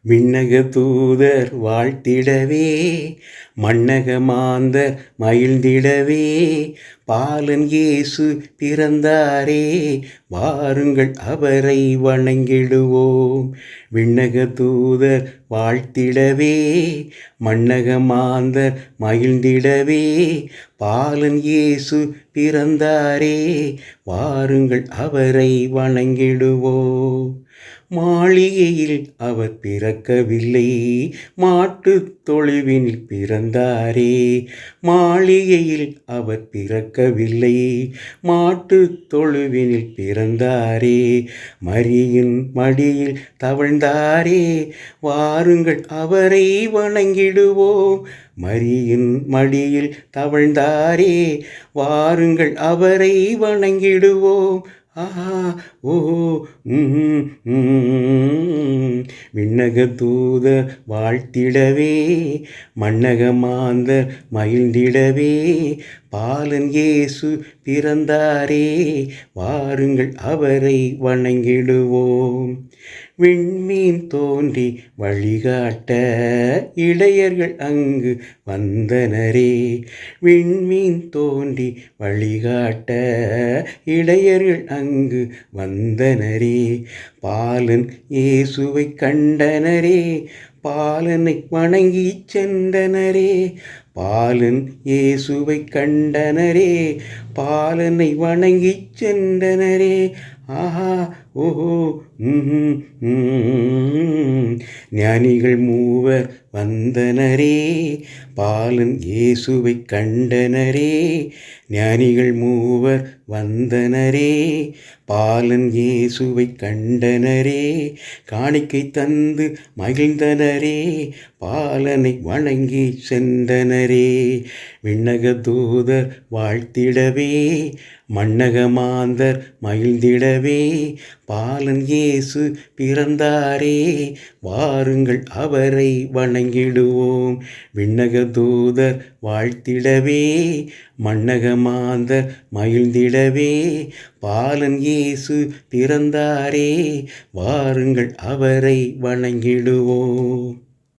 விண்ணக தூதர் வாழ்த்திடவே, மண்ணக மாந்தர் மகிழ்ந்திடவே, பாலன் இயேசு பிறந்தாரே, வாருங்கள் அவரை வணங்கிடுவோம். விண்ணக தூதர் வாழ்த்திடவே, மண்ணக மாந்தர் மகிழ்ந்திடவே, பாலன் இயேசு பிறந்தாரே, வாருங்கள் அவரை வணங்கிடுவோம். மாளிகையில் அவர் பிறக்கவில்லை, மாட்டுத் தொழுவினில் பிறந்தாரே. மாளிகையில் அவர் பிறக்கவில்லை, மாட்டுத் தொழுவினில் பிறந்தாரே. மரியின் மடியில் தவழ்ந்தாரே, வாருங்கள் அவரை வணங்கிடுவோம். மரியின் மடியில் தவழ்ந்தாரே, வாருங்கள் அவரை வணங்கிடுவோம். ஆஹா ஓ விண்ணக தூதர் வாழ்த்திடவே, மண்ணக மாந்தர் மகிழ்ந்திடவே, பாலன் இயேசு பிறந்தாரே, வாருங்கள் அவரை வணங்கிடுவோம். விண்மீன் தோன்றி வழிகாட்ட இளையர்கள் அங்கு வந்தனரே. விண்மீன் தோன்றி வழிகாட்ட இளையர்கள் அங்கு வந்தனரே. பாலன் இயேசுவை கண்டனரே, பாலனை வணங்கி சென்றனரே. பாலன் இயேசுவை கண்டனரே, பாலனை வணங்கி சென்றனரே. ஆஹா ஓஹோ ஞானிகள் மூவர் வந்தனரே, பாலன் இயேசுவை கண்டனரே. ஞானிகள் மூவர் வந்தனரே, பாலன் இயேசுவை கண்டனரே. காணிக்கை தந்து மகிழ்ந்தனரே, பாலனை வணங்கி சென்றனரே. விண்ணக தூதர் வாழ்த்திடவே, மண்ணக மாந்தர் மகிழ்ந்திடவே, பாலன் இயேசு பிறந்தாரே, வாருங்கள் அவரை வணங்கிடுவோம். விண்ணக தூதர் வாழ்த்திடவே, மண்ணக மாந்தர் மகிழ்ந்திடவே, பாலன் இயேசு பிறந்தாரே, வாருங்கள் அவரை வணங்கிடுவோம்.